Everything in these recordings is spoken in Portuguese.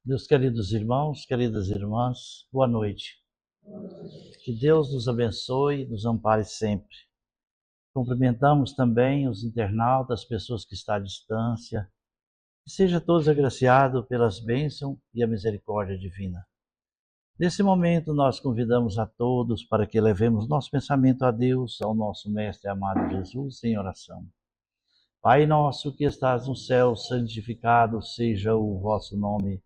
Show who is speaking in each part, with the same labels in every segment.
Speaker 1: Meus queridos irmãos, queridas irmãs, boa noite. Que Deus nos abençoe e nos ampare sempre. Cumprimentamos também os internautas, as pessoas que estão à distância. Que seja todos agraciados pelas bênçãos e a misericórdia divina. Nesse momento, nós convidamos a todos para que levemos nosso pensamento a Deus, ao nosso Mestre amado Jesus, em oração. Pai nosso que estás no céu, santificado seja o vosso nome.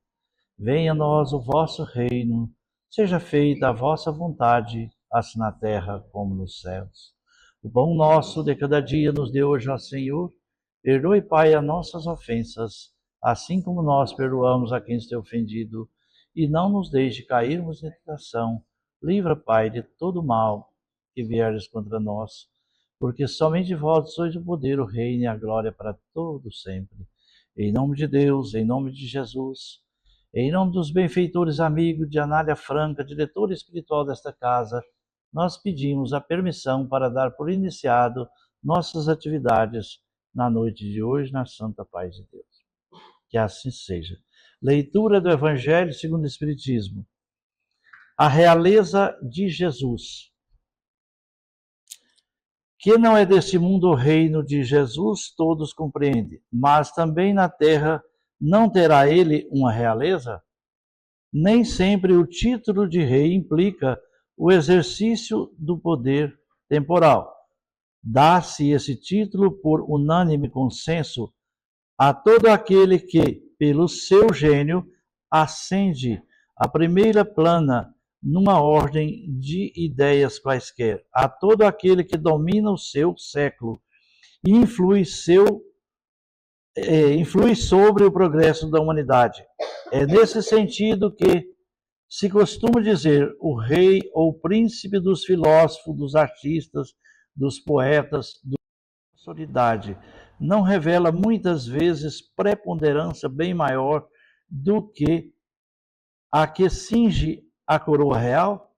Speaker 1: Venha a nós o vosso reino, seja feita a vossa vontade, assim na terra como nos céus. O pão nosso de cada dia nos dê hoje, ó Senhor. Perdoe, Pai, as nossas ofensas, assim como nós perdoamos a quem está ofendido. E não nos deixe cairmos em tentação. Livra, Pai, de todo mal que vieres contra nós, porque somente vós sois o poder, o reino e a glória para todo sempre. Em nome de Deus, em nome de Jesus. Em nome dos benfeitores amigos de Anália Franca, diretora espiritual desta casa, nós pedimos a permissão para dar por iniciado nossas atividades na noite de hoje, na santa paz de Deus. Que assim seja. Leitura do Evangelho segundo o Espiritismo. A realeza de Jesus. Que não é deste mundo o reino de Jesus, todos compreendem, mas também na terra não terá ele uma realeza? Nem sempre o título de rei implica o exercício do poder temporal. Dá-se esse título por unânime consenso a todo aquele que, pelo seu gênio, ascende à primeira plana numa ordem de ideias quaisquer, a todo aquele que domina o seu século e influi sobre o progresso da humanidade. É nesse sentido que se costuma dizer o rei ou príncipe dos filósofos, dos artistas, dos poetas, da autoridade. Não revela muitas vezes preponderância bem maior do que a que cinge a coroa real?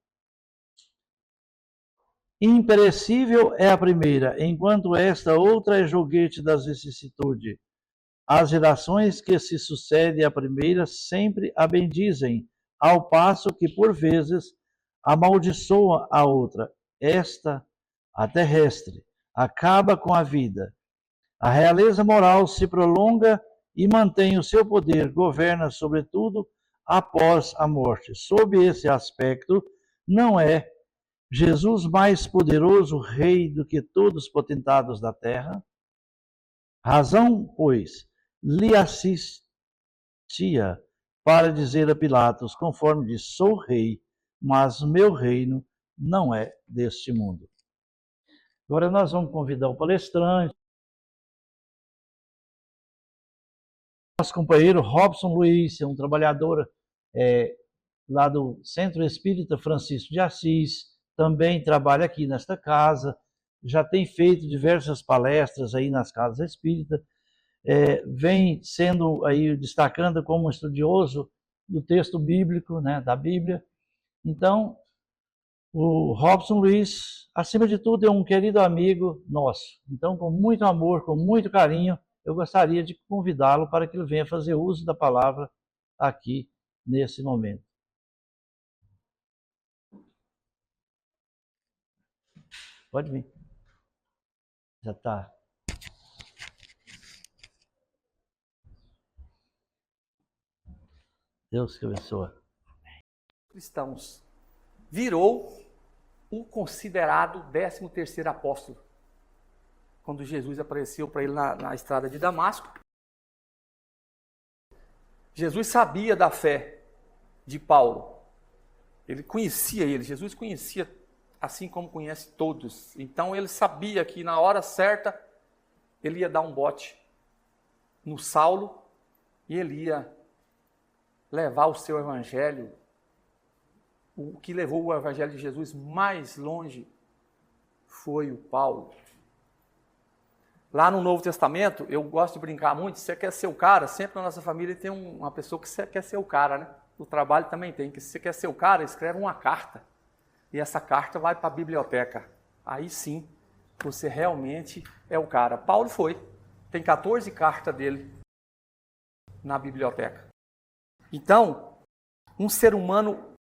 Speaker 1: Imperecível é a primeira, enquanto esta outra é joguete das vicissitudes. As gerações que se sucedem à primeira sempre a bendizem, ao passo que, por vezes, amaldiçoa a outra. Esta, a terrestre, acaba com a vida. A realeza moral se prolonga e mantém o seu poder, governa sobretudo após a morte. Sob esse aspecto, não é Jesus mais poderoso rei do que todos os potentados da terra? Razão, pois, lhe assistia para dizer a Pilatos, conforme diz, sou rei, mas meu reino não é deste mundo. Agora nós vamos convidar o palestrante, nosso companheiro Robson Luiz, é um trabalhador lá do Centro Espírita Francisco de Assis, também trabalha aqui nesta casa, já tem feito diversas palestras aí nas casas espíritas, vem sendo aí destacando como um estudioso do texto bíblico, né, da Bíblia. Então, o Robson Luiz, acima de tudo, é um querido amigo nosso. Então, com muito amor, com muito carinho, eu gostaria de convidá-lo para que ele venha fazer uso da palavra aqui nesse momento. Pode vir. Já está. Deus que abençoe.
Speaker 2: Cristãos, virou o considerado 13º apóstolo. Quando Jesus apareceu para ele na estrada de Damasco, Jesus sabia da fé de Paulo. Ele conhecia ele, Jesus conhecia assim como conhece todos. Então ele sabia que na hora certa ele ia dar um bote no Saulo e ele ia levar o seu evangelho. O que levou o evangelho de Jesus mais longe foi o Paulo. Lá no Novo Testamento, eu gosto de brincar muito, se você quer ser o cara, sempre na nossa família tem uma pessoa que quer ser o cara, né? No trabalho também tem, que se você quer ser o cara, escreve uma carta. E essa carta vai para a biblioteca. Aí sim, você realmente é o cara. Paulo foi, tem 14 cartas dele na biblioteca. Então, um ser humano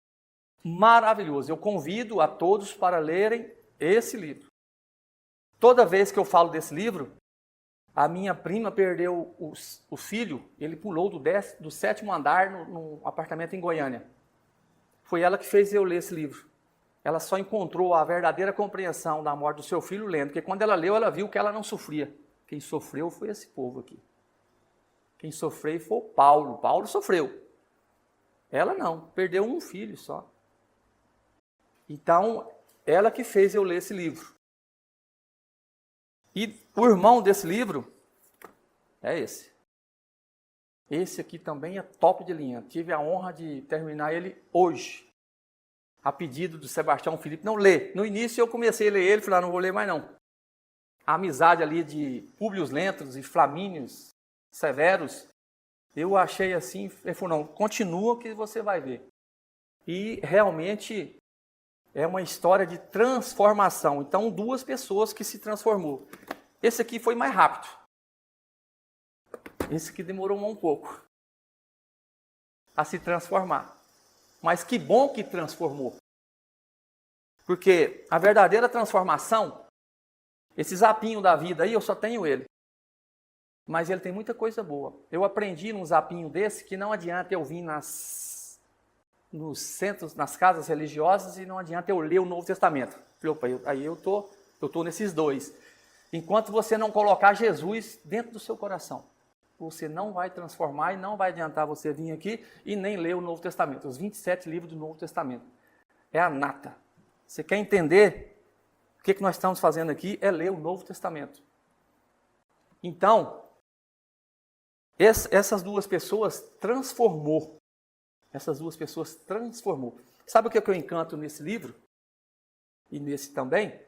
Speaker 2: maravilhoso. Eu convido a todos para lerem esse livro. Toda vez que eu falo desse livro, a minha prima perdeu o filho, ele pulou do 7º andar no apartamento em Goiânia. Foi ela que fez eu ler esse livro. Ela só encontrou a verdadeira compreensão da morte do seu filho lendo, porque quando ela leu, ela viu que ela não sofria. Quem sofreu foi esse povo aqui. Quem sofreu foi o Paulo. Paulo sofreu. Ela não, perdeu um filho só. Então, ela que fez eu ler esse livro. E o irmão desse livro é esse. Esse aqui também é top de linha. Tive a honra de terminar ele hoje. A pedido do Sebastião Felipe. Não lê. No início eu comecei a ler ele, falei, não vou ler mais não. A amizade ali de Públio Lentulus e Flamínios Severos, eu achei assim, ele falou, não, continua que você vai ver. E realmente é uma história de transformação. Então, 2 pessoas que se transformou. Esse aqui foi mais rápido. Esse aqui demorou um pouco a se transformar. Mas que bom que transformou. Porque a verdadeira transformação, esse zapinho da vida aí, eu só tenho ele. Mas ele tem muita coisa boa. Eu aprendi num zapinho desse que não adianta eu vir nos centros, nas casas religiosas e não adianta eu ler o Novo Testamento. Aí eu tô nesses 2. Enquanto você não colocar Jesus dentro do seu coração, você não vai transformar e não vai adiantar você vir aqui e nem ler o Novo Testamento. Os 27 livros do Novo Testamento. É a nata. Você quer entender o que nós estamos fazendo aqui? É ler o Novo Testamento. Então, essas 2 pessoas transformou. Essas 2 pessoas transformou. Sabe o que eu encanto nesse livro? E nesse também?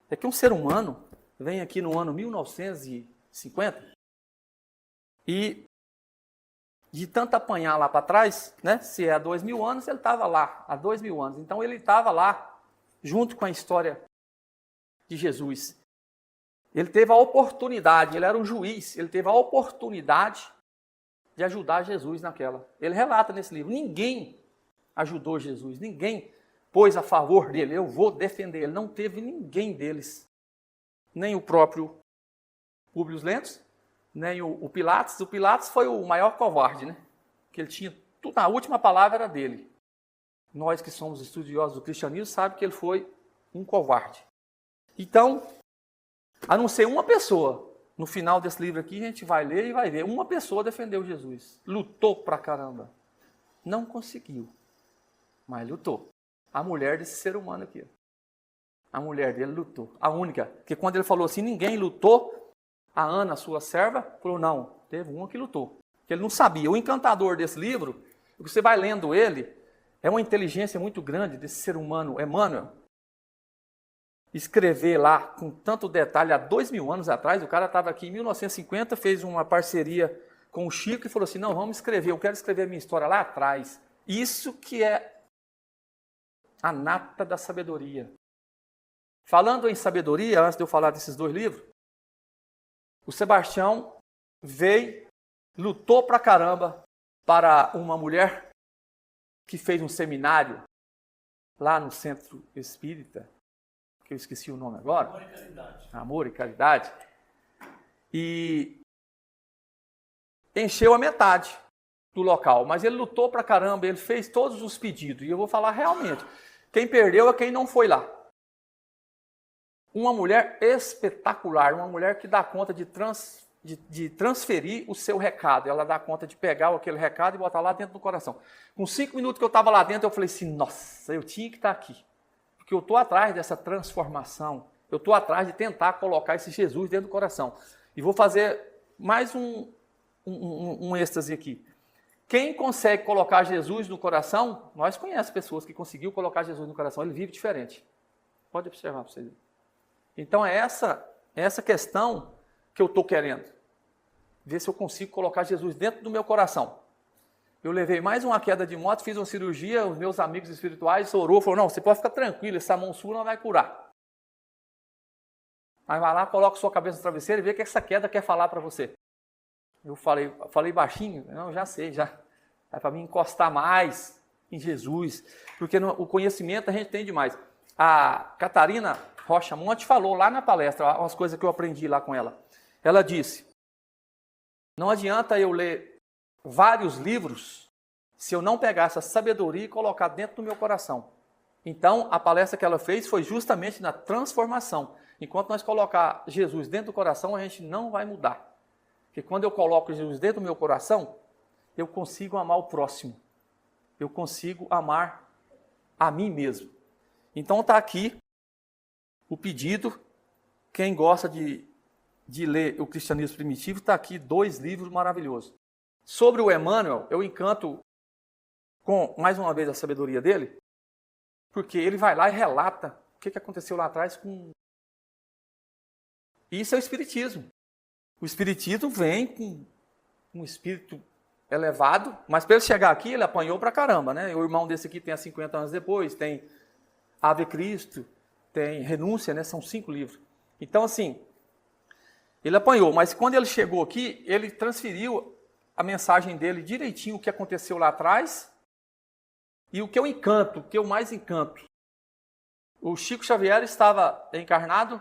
Speaker 2: É que um ser humano vem aqui no ano 1950 e de tanto apanhar lá para trás, né? Se é há 2000 anos, ele estava lá, há 2000 anos. Então ele estava lá, junto com a história de Jesus. Ele teve a oportunidade, ele era um juiz, ele teve a oportunidade de ajudar Jesus naquela. Ele relata nesse livro, ninguém ajudou Jesus, ninguém pôs a favor dele, eu vou defender ele. Não teve ninguém deles, nem o próprio Públio Lentulus, nem o Pilatos. O Pilatos foi o maior covarde, né? Que ele tinha tudo, a última palavra era dele. Nós que somos estudiosos do cristianismo sabemos que ele foi um covarde. Então, a não ser uma pessoa, no final desse livro aqui, a gente vai ler e vai ver. Uma pessoa defendeu Jesus. Lutou pra caramba. Não conseguiu, mas lutou. A mulher desse ser humano aqui. A mulher dele lutou. A única. Porque quando ele falou assim, ninguém lutou, a Ana, sua serva, falou, não, teve uma que lutou. Que ele não sabia. O encantador desse livro, você vai lendo ele, é uma inteligência muito grande desse ser humano, Emmanuel. Escrever lá com tanto detalhe, há 2000 anos atrás, o cara estava aqui em 1950, fez uma parceria com o Chico e falou assim, não, vamos escrever, eu quero escrever a minha história lá atrás. Isso que é a nata da sabedoria. Falando em sabedoria, antes de eu falar desses 2 livros, o Sebastião veio, lutou pra caramba para uma mulher que fez um seminário lá no Centro Espírita, que eu esqueci o nome agora. Amor e Caridade. Amor e Caridade. E encheu a metade do local, mas ele lutou pra caramba, ele fez todos os pedidos, e eu vou falar realmente, quem perdeu é quem não foi lá. Uma mulher espetacular, uma mulher que dá conta de transferir o seu recado, ela dá conta de pegar aquele recado e botar lá dentro do coração. Com 5 minutos que eu estava lá dentro, eu falei assim, nossa, eu tinha que estar aqui. Porque eu estou atrás dessa transformação, eu estou atrás de tentar colocar esse Jesus dentro do coração. E vou fazer mais um êxtase aqui. Quem consegue colocar Jesus no coração, nós conhecemos pessoas que conseguiu colocar Jesus no coração, ele vive diferente. Pode observar para vocês verem. Então é essa questão que eu estou querendo. Ver se eu consigo colocar Jesus dentro do meu coração. Eu levei mais uma queda de moto, fiz uma cirurgia, os meus amigos espirituais orou, falou, não, você pode ficar tranquilo, essa mão sua não vai curar. Mas vai lá, coloca sua cabeça no travesseiro e vê o que essa queda quer falar para você. Eu falei baixinho, não, já sei, já. É para me encostar mais em Jesus, porque o conhecimento a gente tem demais. A Catarina Rocha Monte falou lá na palestra, umas coisas que eu aprendi lá com ela. Ela disse, não adianta eu ler vários livros se eu não pegar essa sabedoria e colocar dentro do meu coração. Então, a palestra que ela fez foi justamente na transformação. Enquanto nós colocar Jesus dentro do coração, a gente não vai mudar. Porque quando eu coloco Jesus dentro do meu coração, eu consigo amar o próximo. Eu consigo amar a mim mesmo. Então está aqui o pedido. Quem gosta de ler o Cristianismo Primitivo, está aqui 2 livros maravilhosos. Sobre o Emmanuel, eu encanto com, mais uma vez, a sabedoria dele, porque ele vai lá e relata o que aconteceu lá atrás com... Isso é o Espiritismo. O Espiritismo vem com um espírito elevado, mas para ele chegar aqui, ele apanhou pra caramba, né? O irmão desse aqui tem 50 anos depois, tem Ave Cristo, tem Renúncia, né? São 5 livros. Então, assim, ele apanhou, mas quando ele chegou aqui, ele transferiu a mensagem dele direitinho, o que aconteceu lá atrás, e o que eu encanto, o que eu mais encanto. O Chico Xavier estava encarnado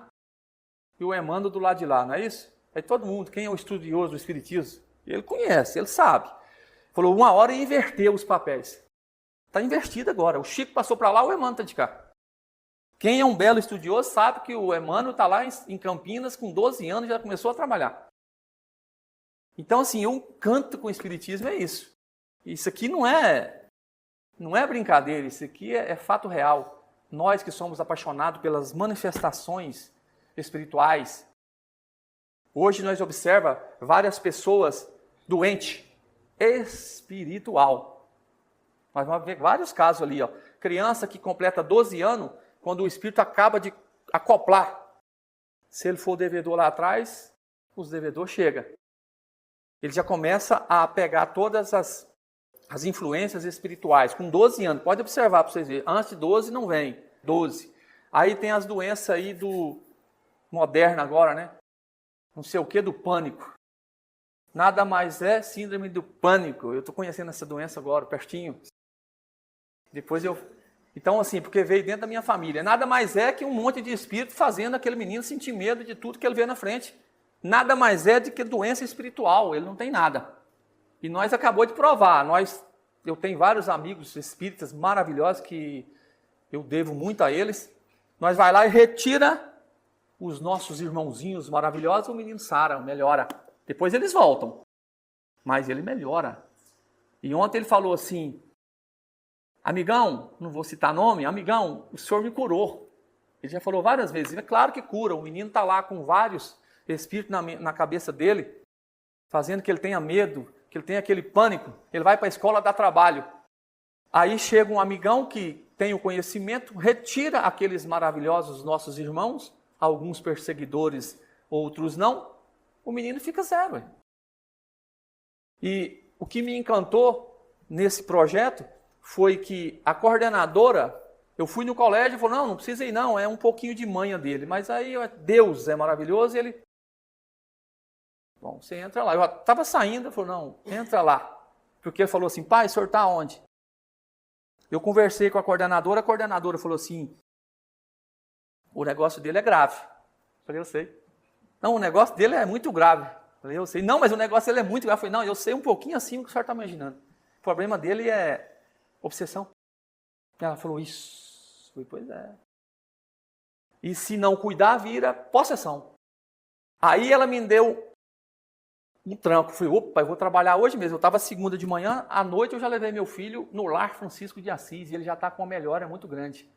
Speaker 2: e o Emmanuel do lado de lá, não é isso? Aí todo mundo, quem é o estudioso do Espiritismo, ele conhece, ele sabe. Falou, uma hora ia inverter os papéis. Está invertido agora. O Chico passou para lá, o Emmanuel está de cá. Quem é um belo estudioso sabe que o Emmanuel está lá em Campinas com 12 anos e já começou a trabalhar. Então, assim, eu encanto com o Espiritismo, é isso. Isso aqui não é brincadeira, isso aqui é fato real. Nós que somos apaixonados pelas manifestações espirituais, hoje nós observamos várias pessoas doentes, espiritual. Nós vamos ver vários casos ali, ó. Criança que completa 12 anos, quando o espírito acaba de acoplar. Se ele for devedor lá atrás, os devedores chegam. Ele já começa a pegar todas as influências espirituais, com 12 anos. Pode observar para vocês verem. Antes de 12 não vem, 12. Aí tem as doenças aí do moderno agora, né? Não sei o que do pânico. Nada mais é síndrome do pânico. Eu estou conhecendo essa doença agora, pertinho. Depois eu... Então, assim, porque veio dentro da minha família. Nada mais é que um monte de espírito fazendo aquele menino sentir medo de tudo que ele vê na frente. Nada mais é do que doença espiritual. Ele não tem nada. E nós acabou de provar. Eu tenho vários amigos espíritas maravilhosos que eu devo muito a eles. Nós vai lá e retira os nossos irmãozinhos maravilhosos, o menino sara, melhora. Depois eles voltam. Mas ele melhora. E ontem ele falou assim, amigão, não vou citar nome, amigão, o senhor me curou. Ele já falou várias vezes. É claro que cura. O menino está lá com vários espíritos na cabeça dele, fazendo que ele tenha medo, que ele tenha aquele pânico. Ele vai para a escola dar trabalho. Aí chega um amigão que tem o conhecimento, retira aqueles maravilhosos nossos irmãos, alguns perseguidores, outros não, o menino fica zero. E o que me encantou nesse projeto foi que a coordenadora, eu fui no colégio e falou, não precisa ir não, é um pouquinho de manha dele, mas aí Deus é maravilhoso e ele, bom, você entra lá. Eu estava saindo, eu falei, não, entra lá. Porque ele falou assim, pai, o senhor está onde? Eu conversei com a coordenadora falou assim, o negócio dele é grave. Eu falei, eu sei. Não, o negócio dele é muito grave. Eu falei, eu sei. Não, mas o negócio dele é muito grave. Eu falei, não, eu sei um pouquinho acima do que o senhor está imaginando. O problema dele é obsessão. Ela falou, isso. Eu falei, pois é. E se não cuidar, vira possessão. Aí ela me deu um tranco. Eu falei, opa, eu vou trabalhar hoje mesmo. Eu estava segunda de manhã, à noite eu já levei meu filho no Lar Francisco de Assis, e ele já está com uma melhora muito grande.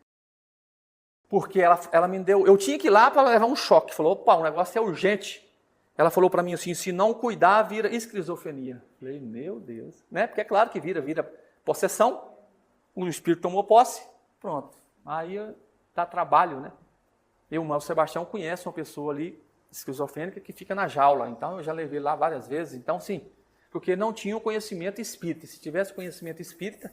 Speaker 2: Porque ela me deu... Eu tinha que ir lá para levar um choque. Falou, opa, o negócio é urgente. Ela falou para mim assim, se não cuidar, vira esquizofrenia. Eu falei, meu Deus. Né? Porque é claro que vira possessão. O espírito tomou posse. Pronto. Aí dá trabalho, né? O Sebastião conhece uma pessoa ali, esquizofrênica, que fica na jaula. Então, eu já levei lá várias vezes. Então, sim, porque não tinha o conhecimento espírita. Se tivesse conhecimento espírita,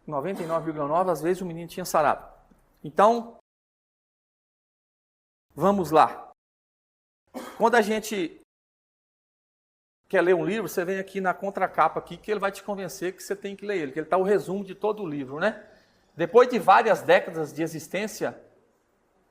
Speaker 2: 99,9%, às vezes o menino tinha sarado. Então, vamos lá. Quando a gente quer ler um livro, você vem aqui na contracapa aqui, que ele vai te convencer que você tem que ler ele, que ele está o resumo de todo o livro, né? Depois de várias décadas de existência,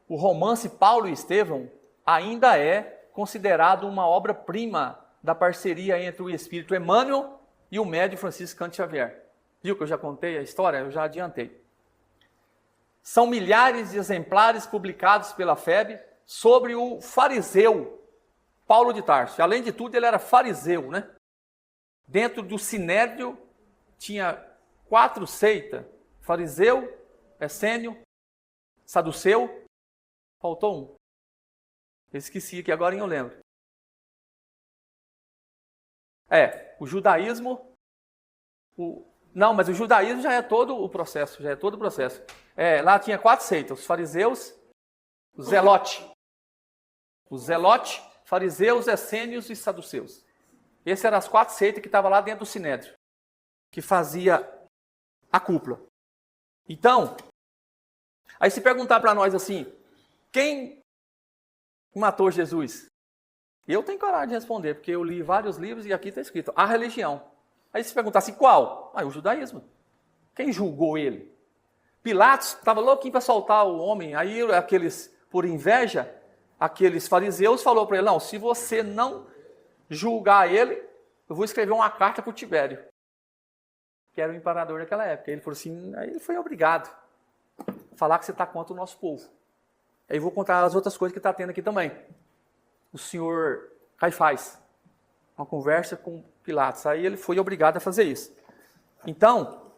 Speaker 2: o romance Paulo e Estevão ainda é considerado uma obra-prima da parceria entre o espírito Emmanuel e o médium Francisco Cândido Xavier. Viu que eu já contei a história? Eu já adiantei. São milhares de exemplares publicados pela FEB sobre o fariseu Paulo de Tarso. Além de tudo, ele era fariseu, né? Dentro do Sinédrio tinha 4 seitas: fariseu, essênio, saduceu. Faltou um. Eu esqueci aqui, agora eu lembro. O judaísmo. Não, mas o judaísmo já é todo o processo. Lá tinha 4 seitas: os fariseus, os zelote, fariseus, essênios e saduceus. Essas eram as 4 seitas que estavam lá dentro do Sinédrio, que fazia a cúpula. Então, aí se perguntar para nós assim, quem matou Jesus? Eu tenho coragem de responder, porque eu li vários livros e aqui está escrito, a religião. Aí se perguntar assim, qual? O judaísmo. Quem julgou ele? Pilatos estava louquinho para soltar o homem, aí por inveja, aqueles fariseus falou para ele, não, se você não julgar ele, eu vou escrever uma carta para o Tibério, que era o imperador daquela época. Ele falou assim, aí ele foi obrigado a falar que você está contra o nosso povo. Aí eu vou contar as outras coisas que está tendo aqui também. O senhor Caifás, uma conversa com Pilatos, aí ele foi obrigado a fazer isso. Então,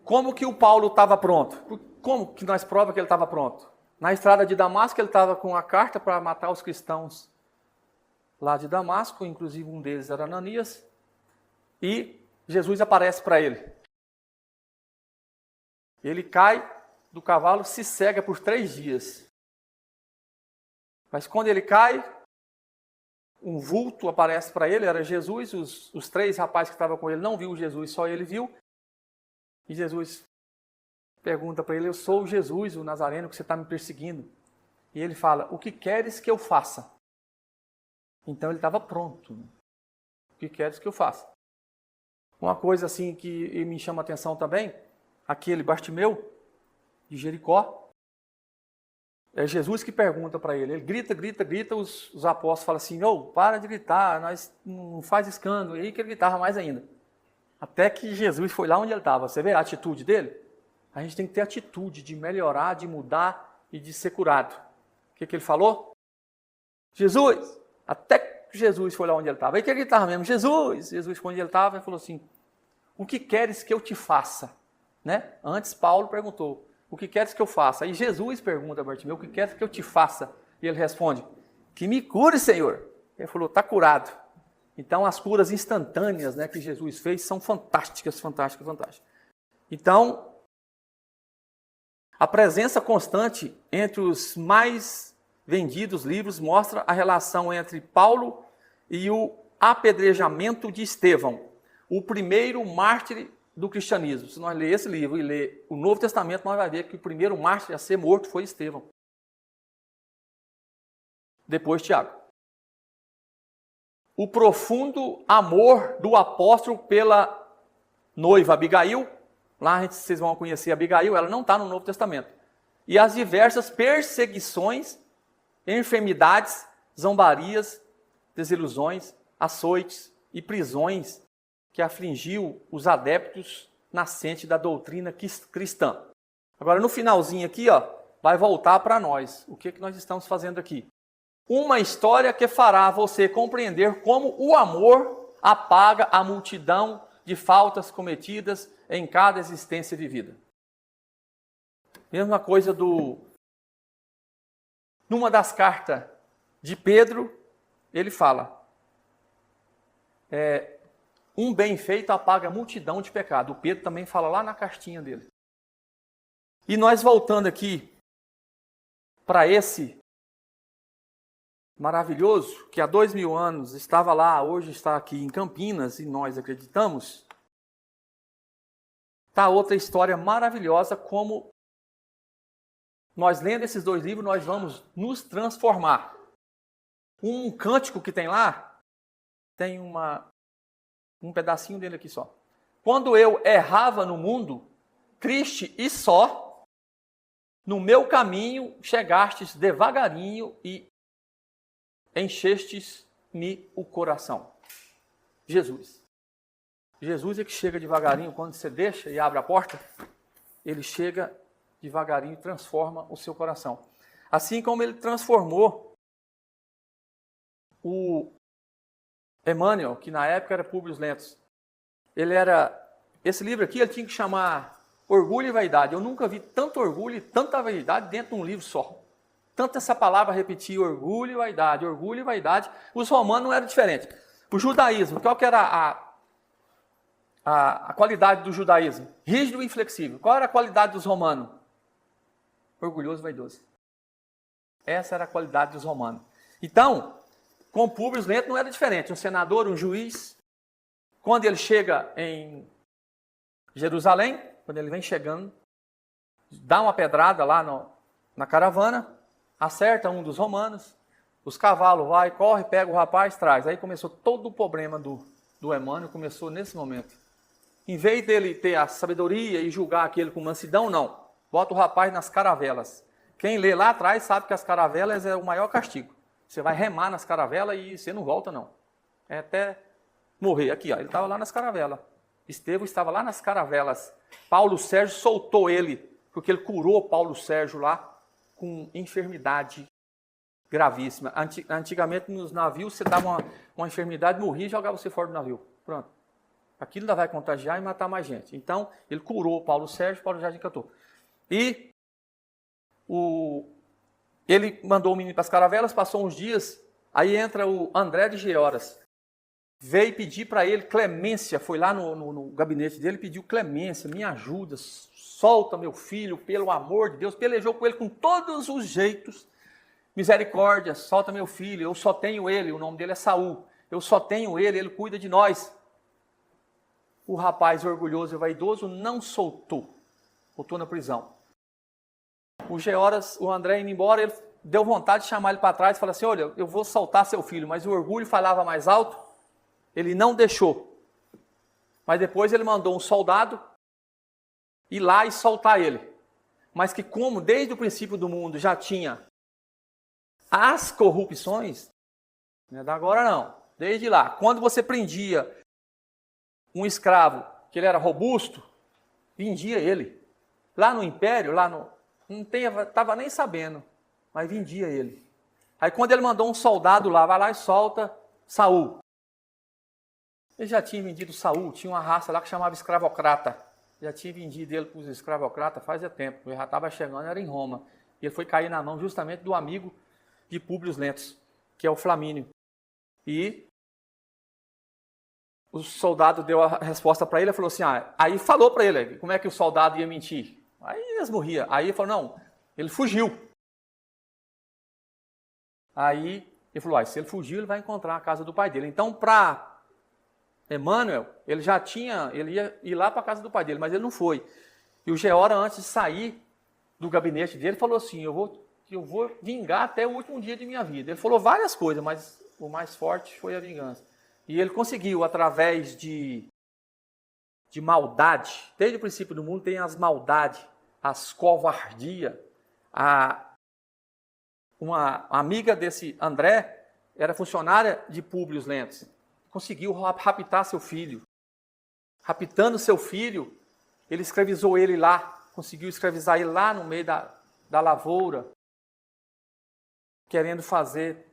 Speaker 2: como que o Paulo estava pronto? Como que nós provamos que ele estava pronto? Na estrada de Damasco, ele estava com a carta para matar os cristãos lá de Damasco, inclusive um deles era Ananias, e Jesus aparece para ele. Ele cai do cavalo, se cega por 3 dias. Mas quando ele cai, um vulto aparece para ele, era Jesus, os 3 rapazes que estavam com ele não viu Jesus, só ele viu. E Jesus pergunta para ele, eu sou Jesus, o Nazareno, que você está me perseguindo. E ele fala, o que queres que eu faça? Então ele estava pronto. O que queres que eu faça? Uma coisa assim que me chama a atenção também, aquele Bartimeu, de Jericó, é Jesus que pergunta para ele. Ele grita, os apóstolos falam assim, para de gritar, nós não faz escândalo. E aí que ele gritava mais ainda. Até que Jesus foi lá onde ele estava. Você vê a atitude dele? A gente tem que ter atitude de melhorar, de mudar e de ser curado. O que ele falou? Jesus! Até que Jesus foi lá onde ele estava. Aí que ele gritava mesmo, Jesus! Jesus foi onde ele estava e falou assim, o que queres que eu te faça? Né? Antes Paulo perguntou, o que queres que eu faça? Aí Jesus pergunta a Bartimeu, o que queres que eu te faça? E ele responde, que me cure, Senhor. Ele falou, está curado. Então, as curas instantâneas, né, que Jesus fez são fantásticas. Então, a presença constante entre os mais vendidos livros mostra a relação entre Paulo e o apedrejamento de Estevão, o primeiro mártir do cristianismo. Se nós ler esse livro e ler o Novo Testamento, nós vamos ver que o primeiro mártir a ser morto foi Estevão. Depois Tiago. O profundo amor do apóstolo pela noiva Abigail, lá vocês vão conhecer Abigail, ela não está no Novo Testamento. E as diversas perseguições, enfermidades, zombarias, desilusões, açoites e prisões que afligiu os adeptos nascentes da doutrina cristã. Agora, no finalzinho aqui, vai voltar para nós. O que nós estamos fazendo aqui? Uma história que fará você compreender como o amor apaga a multidão de faltas cometidas em cada existência vivida. Mesma coisa numa das cartas de Pedro, ele fala, um bem feito apaga a multidão de pecado. O Pedro também fala lá na cartinha dele. E nós voltando aqui para esse maravilhoso, que há 2000 anos estava lá, hoje está aqui em Campinas, e nós acreditamos, está outra história maravilhosa, como nós lendo esses 2 livros, nós vamos nos transformar. Um cântico que tem lá, tem um pedacinho dele aqui só. Quando eu errava no mundo, triste e só, no meu caminho chegastes devagarinho e enchestes-me o coração. Jesus. Jesus é que chega devagarinho, quando você deixa e abre a porta, ele chega devagarinho e transforma o seu coração. Assim como ele transformou o Emmanuel, que na época era Públio Lentulus. Esse livro aqui ele tinha que chamar Orgulho e Vaidade. Eu nunca vi tanto orgulho e tanta vaidade dentro de um livro só. Tanto essa palavra repetir orgulho e vaidade, orgulho e vaidade. Os romanos não eram diferentes. O judaísmo, qual que era a qualidade do judaísmo? Rígido e inflexível. Qual era a qualidade dos romanos? Orgulhoso e vaidoso. Essa era a qualidade dos romanos. Então, com Públio Lentulus não era diferente. Um senador, um juiz, quando ele chega em Jerusalém, quando ele vem chegando, dá uma pedrada lá na caravana, acerta um dos romanos, os cavalos vai, corre, pega o rapaz, traz. Aí começou todo o problema do Emmanuel, começou nesse momento. Em vez dele ter a sabedoria e julgar aquele com mansidão, não. Bota o rapaz nas caravelas. Quem lê lá atrás sabe que as caravelas é o maior castigo. Você vai remar nas caravelas e você não volta, não. É até morrer. Aqui, ó, ele estava lá nas caravelas. Estevão estava lá nas caravelas. Paulo Sérgio soltou ele, porque ele curou Paulo Sérgio lá com enfermidade gravíssima. Antigamente, nos navios, você dava uma enfermidade, morria e jogava você fora do navio. Pronto. Aquilo ainda vai contagiar e matar mais gente. Então, ele curou Paulo Sérgio, Paulo já encantou. E ele mandou o menino para as caravelas, passou uns dias, aí entra o André de Georas. Veio pedir para ele clemência, foi lá no gabinete dele, pediu clemência, me ajuda, solta meu filho, pelo amor de Deus, pelejou com ele com todos os jeitos, misericórdia, solta meu filho, eu só tenho ele, o nome dele é Saul, eu só tenho ele cuida de nós. O rapaz orgulhoso e vaidoso não soltou, botou na prisão. O Georas, o André indo embora, ele deu vontade de chamar ele para trás e falar assim, olha, eu vou soltar seu filho, mas o orgulho falava mais alto, ele não deixou. Mas depois ele mandou um soldado ir lá e soltar ele. Mas que como desde o princípio do mundo já tinha as corrupções, não é da agora não, desde lá. Quando você prendia um escravo, que ele era robusto, vendia ele. Lá no Império, não estava nem sabendo, mas vendia ele. Aí quando ele mandou um soldado lá, vai lá e solta Saul. Ele já tinha vendido Saul, tinha uma raça lá que chamava escravocrata. Já tinha vendido ele para os escravocratas fazia tempo. Ele já estava chegando, era em Roma. E ele foi cair na mão justamente do amigo de Públio Lentulus, que é o Flamínio. E o soldado deu a resposta para ele, falou assim, aí falou para ele, como é que o soldado ia mentir? Aí eles morriam. Aí ele falou, não, ele fugiu. Aí ele falou, se ele fugiu, ele vai encontrar a casa do pai dele. Então, para Emmanuel, ele ia ir lá para a casa do pai dele, mas ele não foi. E o Geora, antes de sair do gabinete dele, falou assim, eu vou vingar até o último dia de minha vida. Ele falou várias coisas, mas o mais forte foi a vingança. E ele conseguiu, através de maldade, desde o princípio do mundo tem as maldades, as covardias. Uma amiga desse André era funcionária de Públio Lentulus. Conseguiu raptar seu filho. Raptando seu filho, ele escravizou ele lá, conseguiu escravizar ele lá no meio da lavoura, querendo fazer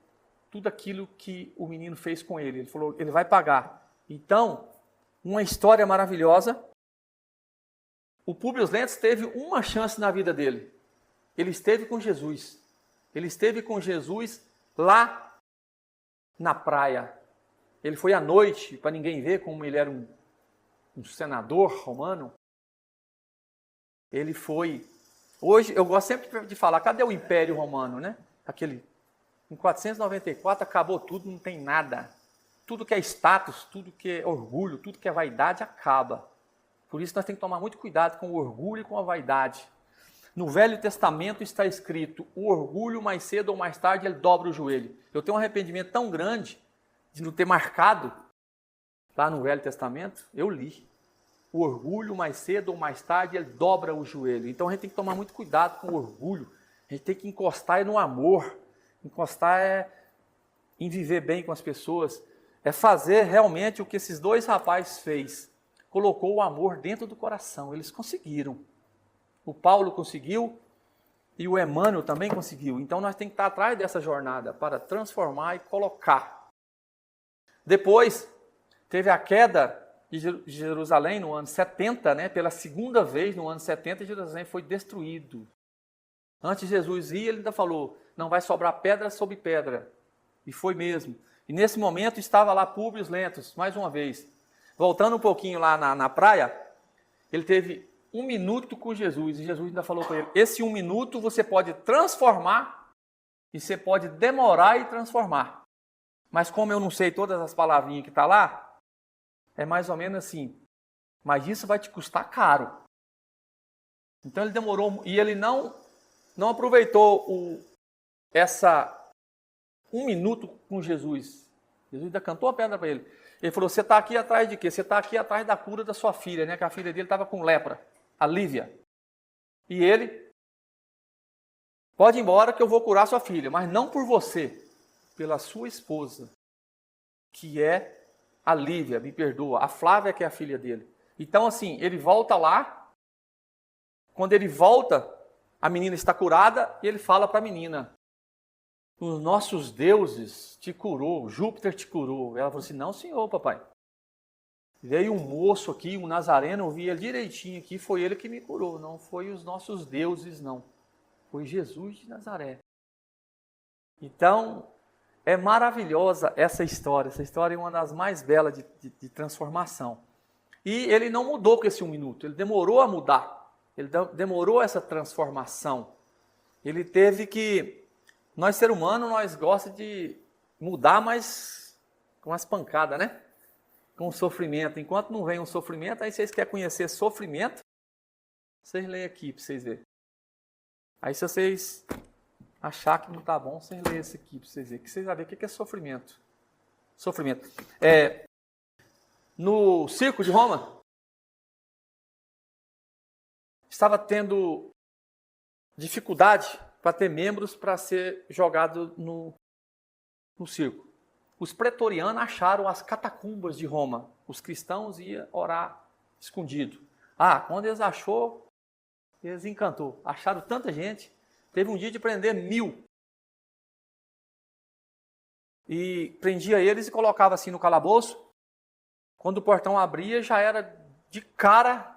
Speaker 2: tudo aquilo que o menino fez com ele. Ele falou, ele vai pagar. Então, uma história maravilhosa. O Públio Lentulus teve uma chance na vida dele. Ele esteve com Jesus. Ele esteve com Jesus lá na praia. Ele foi à noite, para ninguém ver como ele era um senador romano. Ele foi... Hoje, eu gosto sempre de falar, cadê o Império Romano, né? Em 494 acabou tudo, não tem nada. Tudo que é status, tudo que é orgulho, tudo que é vaidade acaba. Por isso nós temos que tomar muito cuidado com o orgulho e com a vaidade. No Velho Testamento está escrito, o orgulho mais cedo ou mais tarde ele dobra o joelho. Eu tenho um arrependimento tão grande de não ter marcado lá no Velho Testamento, eu li. O orgulho mais cedo ou mais tarde ele dobra o joelho. Então a gente tem que tomar muito cuidado com o orgulho. A gente tem que encostar no amor. Encostar em viver bem com as pessoas. É fazer realmente o que esses dois rapazes fez. Colocou o amor dentro do coração. Eles conseguiram. O Paulo conseguiu e o Emmanuel também conseguiu. Então nós temos que estar atrás dessa jornada para transformar e colocar. Depois, teve a queda de Jerusalém no ano 70, né? Pela segunda vez no ano 70, Jerusalém foi destruído. Antes de Jesus ir, ele ainda falou, não vai sobrar pedra sobre pedra. E foi mesmo. E nesse momento estava lá Públio Lentulus, mais uma vez. Voltando um pouquinho lá na praia, ele teve 1 minuto com Jesus. E Jesus ainda falou para ele, esse 1 minuto você pode transformar e você pode demorar e transformar. Mas como eu não sei todas as palavrinhas que estão lá, é mais ou menos assim, mas isso vai te custar caro. Então ele demorou, e ele não aproveitou essa 1 minuto com Jesus. Jesus ainda cantou a pedra para ele. Ele falou, você está aqui atrás de quê? Você está aqui atrás da cura da sua filha, né? Que a filha dele estava com lepra, a Lívia. E ele, pode ir embora que eu vou curar sua filha, mas não por você, pela sua esposa, que é a Lívia, me perdoa, a Flávia que é a filha dele. Então assim, ele volta lá, quando ele volta, a menina está curada e ele fala para a menina, os nossos deuses te curou, Júpiter te curou. Ela falou assim, não senhor, papai. Veio um moço aqui, um nazareno, eu vi ele direitinho aqui, foi ele que me curou, não foi os nossos deuses não, foi Jesus de Nazaré. Então, é maravilhosa essa história é uma das mais belas de transformação. E ele não mudou com esse 1 minuto, ele demorou a mudar, ele demorou essa transformação. Ele teve que, nós seres humanos, nós gostamos de mudar, mas com as pancadas, né? Com o sofrimento. Enquanto não vem um sofrimento, aí vocês querem conhecer sofrimento, vocês leem aqui para vocês verem. Aí se vocês achar que não está bom, vocês leem esse aqui para vocês verem. Que vocês vão ver o que é sofrimento. Sofrimento. No circo de Roma, estava tendo dificuldade para ter membros para ser jogado no circo. Os pretorianos acharam as catacumbas de Roma. Os cristãos iam orar escondido. Quando eles achou, eles encantou. Acharam tanta gente. Teve um dia de prender 1000. E prendia eles e colocava assim no calabouço. Quando o portão abria, já era de cara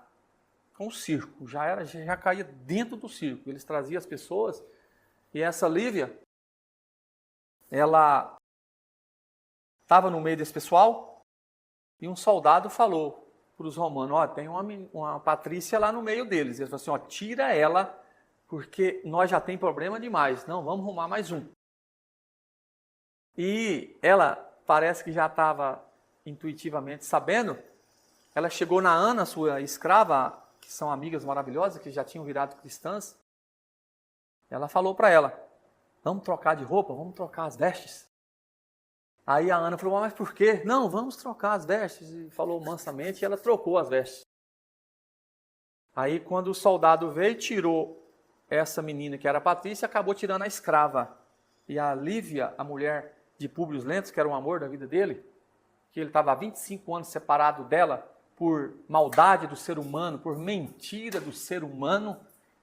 Speaker 2: com o circo. Já caía dentro do circo. Eles traziam as pessoas. E essa Lívia, ela estava no meio desse pessoal. E um soldado falou para os romanos, tem uma Patrícia lá no meio deles. Ele falou assim, tira ela, porque nós já tem problema demais. Não, vamos arrumar mais um. E ela parece que já estava intuitivamente sabendo. Ela chegou na Ana, sua escrava, que são amigas maravilhosas, que já tinham virado cristãs. Ela falou para ela, vamos trocar de roupa, vamos trocar as vestes. Aí a Ana falou, mas por quê? Não, vamos trocar as vestes. E falou mansamente e ela trocou as vestes. Aí quando o soldado veio, tirou essa menina que era a Patrícia, acabou tirando a escrava. E a Lívia, a mulher de Públio Lentulus, que era o amor da vida dele, que ele estava há 25 anos separado dela por maldade do ser humano, por mentira do ser humano,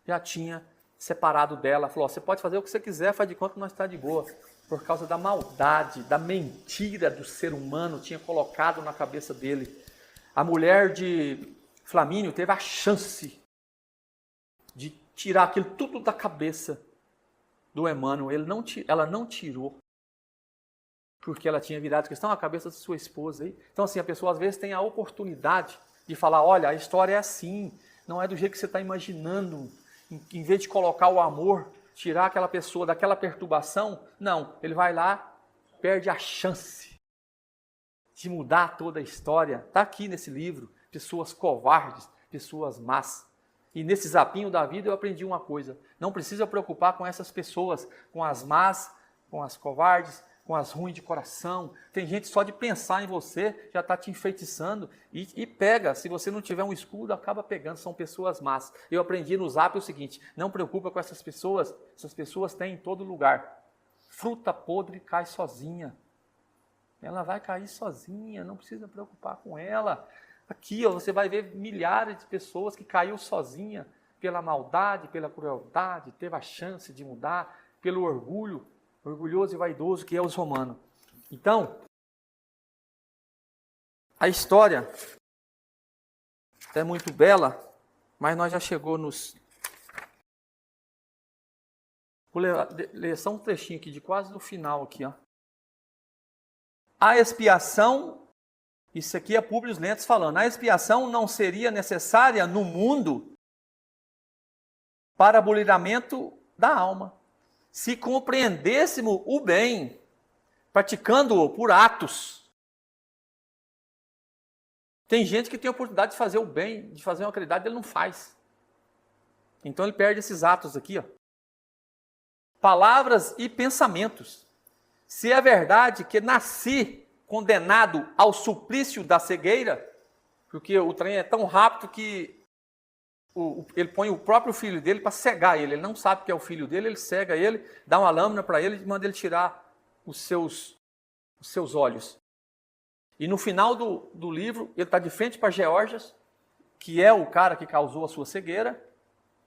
Speaker 2: já tinha separado dela. Falou, você pode fazer o que você quiser, faz de conta que nós está de boa. Por causa da maldade, da mentira do ser humano, tinha colocado na cabeça dele. A mulher de Flamínio teve a chance de tirar aquilo tudo da cabeça do Emmanuel. Ela não tirou, porque ela tinha virado questão a cabeça da sua esposa. Então assim, a pessoa às vezes tem a oportunidade de falar, olha, a história é assim, não é do jeito que você está imaginando. Em vez de colocar o amor, tirar aquela pessoa daquela perturbação, não, ele vai lá, perde a chance de mudar toda a história. Está aqui nesse livro, pessoas covardes, pessoas más. E nesse zapinho da vida eu aprendi uma coisa: não precisa preocupar com essas pessoas, com as más, com as covardes, com as ruins de coração. Tem gente só de pensar em você, já está te enfeitiçando e pega. Se você não tiver um escudo, acaba pegando, são pessoas más. Eu aprendi no Zap o seguinte: não preocupa com essas pessoas têm em todo lugar. Fruta podre cai sozinha. Ela vai cair sozinha, não precisa preocupar com ela. Aqui, ó, você vai ver milhares de pessoas que caiu sozinha pela maldade, pela crueldade, teve a chance de mudar, pelo orgulho, orgulhoso e vaidoso que é os romanos. Então, a história é muito bela, mas nós já chegou nos... Vou ler só um trechinho aqui, de quase no final aqui, ó. A expiação... Isso aqui é Públio Lentulus falando. A expiação não seria necessária no mundo para abolimento da alma, se compreendêssemos o bem, praticando-o por atos. Tem gente que tem a oportunidade de fazer o bem, de fazer uma caridade, ele não faz. Então ele perde esses atos aqui, ó. Palavras e pensamentos. Se é verdade que nasci condenado ao suplício da cegueira, porque o trem é tão rápido que ele põe o próprio filho dele para cegar ele. Ele não sabe que é o filho dele, ele cega ele, dá uma lâmina para ele e manda ele tirar os seus olhos. E no final do livro, ele está de frente para Geórgias, que é o cara que causou a sua cegueira,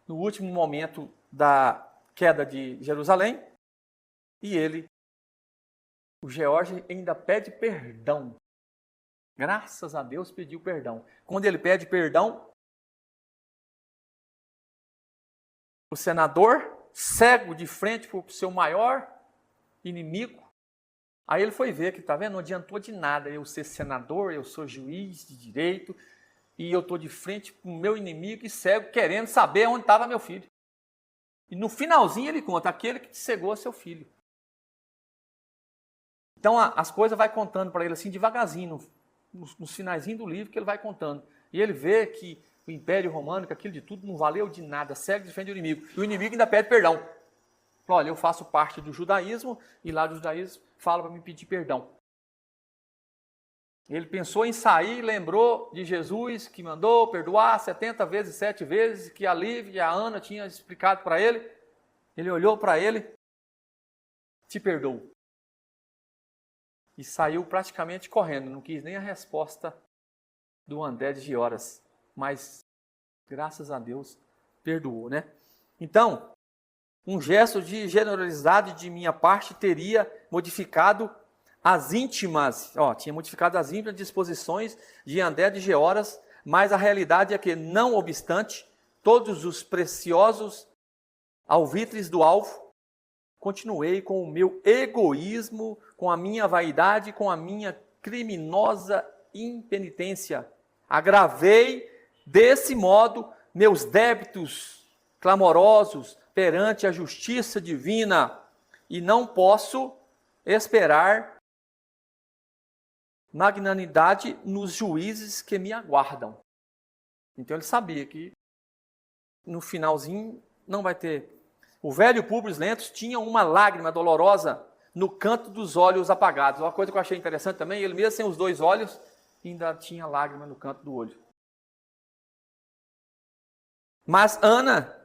Speaker 2: no último momento da queda de Jerusalém, e o Geórgias ainda pede perdão. Graças a Deus pediu perdão. Quando ele pede perdão, o senador, cego de frente para o seu maior inimigo, aí ele foi ver que, tá vendo, não adiantou de nada eu ser senador, eu sou juiz de direito, e eu estou de frente para o meu inimigo e cego, querendo saber onde estava meu filho. E no finalzinho ele conta, aquele que te cegou é seu filho. Então as coisas vai contando para ele assim devagarzinho, nos finalzinhos do livro que ele vai contando. E ele vê que o Império Romano, que aquilo de tudo não valeu de nada, cego defende o inimigo. E o inimigo ainda pede perdão. Fala, olha, eu faço parte do judaísmo, e lá do judaísmo fala para me pedir perdão. Ele pensou em sair, lembrou de Jesus, que mandou perdoar 70 vezes, 7 vezes, que a Lívia e a Ana tinham explicado para ele. Ele olhou para ele, te perdoo. E saiu praticamente correndo, não quis nem a resposta do André de Gioras, mas graças a Deus perdoou, né? Então, um gesto de generosidade de minha parte teria modificado as íntimas, tinha modificado as íntimas disposições de André de Gioras, mas a realidade é que, não obstante, todos os preciosos alvitres do alvo, continuei com o meu egoísmo, com a minha vaidade, com a minha criminosa impenitência. Agravei, desse modo, meus débitos clamorosos perante a justiça divina, e não posso esperar magnanimidade nos juízes que me aguardam. Então ele sabia que no finalzinho não vai ter. O velho Públio Lentulus tinha uma lágrima dolorosa no canto dos olhos apagados. Uma coisa que eu achei interessante também, ele mesmo sem os 2 olhos, ainda tinha lágrima no canto do olho. Mas Ana,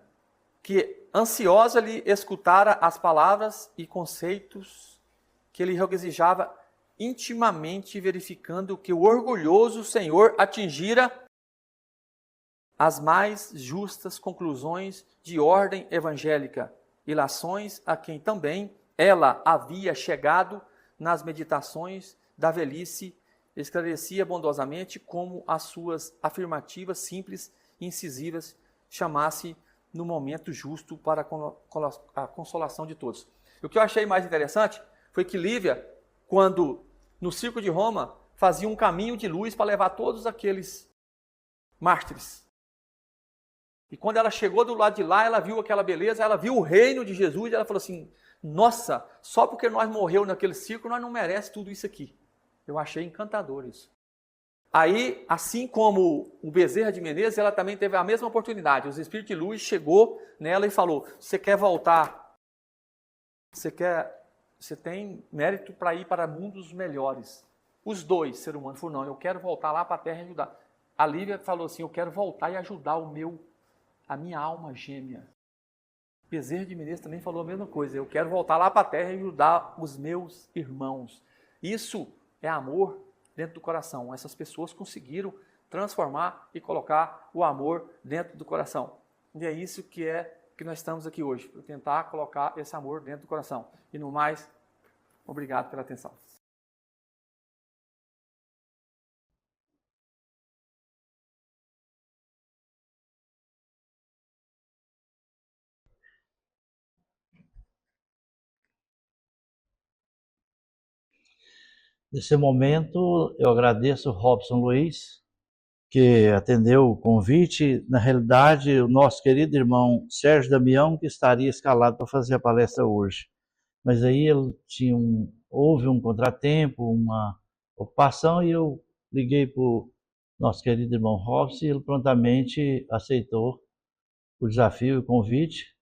Speaker 2: que ansiosa lhe escutara as palavras e conceitos que ele regozijava intimamente, verificando que o orgulhoso Senhor atingira as mais justas conclusões de ordem evangélica, ilações a quem também ela havia chegado nas meditações da velhice, esclarecia bondosamente como as suas afirmativas simples e incisivas chamasse no momento justo para a consolação de todos. O que eu achei mais interessante foi que Lívia, quando no circo de Roma, fazia um caminho de luz para levar todos aqueles mártires. E quando ela chegou do lado de lá, ela viu aquela beleza, ela viu o reino de Jesus, e ela falou assim, nossa, só porque nós morremos naquele circo, nós não merecemos tudo isso aqui. Eu achei encantador isso. Aí, assim como o Bezerra de Menezes, ela também teve a mesma oportunidade. Os Espíritos de Luz chegou nela e falou: você quer voltar? Você tem mérito para ir para mundos melhores. Os dois, ser humano, falaram: não, eu quero voltar lá para a Terra e ajudar. A Lívia falou assim: eu quero voltar e ajudar a minha alma gêmea. Bezerra de Menezes também falou a mesma coisa: eu quero voltar lá para a Terra e ajudar os meus irmãos. Isso é amor dentro do coração. Essas pessoas conseguiram transformar e colocar o amor dentro do coração. E é isso que nós estamos aqui hoje, para tentar colocar esse amor dentro do coração. E no mais, obrigado pela atenção.
Speaker 1: Nesse momento, eu agradeço o Robson Luiz, que atendeu o convite. Na realidade, o nosso querido irmão Sérgio Damião, que estaria escalado para fazer a palestra hoje. Mas aí houve um contratempo, uma ocupação, e eu liguei para o nosso querido irmão Robson, e ele prontamente aceitou o desafio e o convite,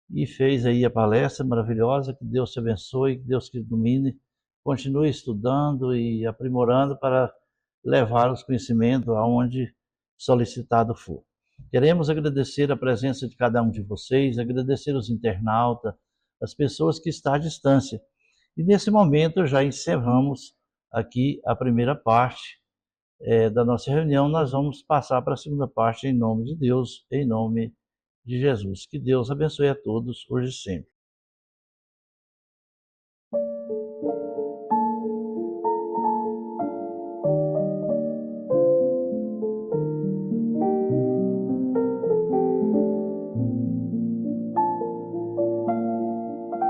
Speaker 1: e fez aí a palestra maravilhosa. Que Deus te abençoe, que Deus te ilumine, continue estudando e aprimorando para levar os conhecimentos aonde solicitado for. Queremos agradecer a presença de cada um de vocês, agradecer os internautas, as pessoas que estão à distância. E nesse momento já encerramos aqui a primeira parte da nossa reunião. Nós vamos passar para a segunda parte em nome de Deus, em nome de Jesus. Que Deus abençoe a todos, hoje e sempre.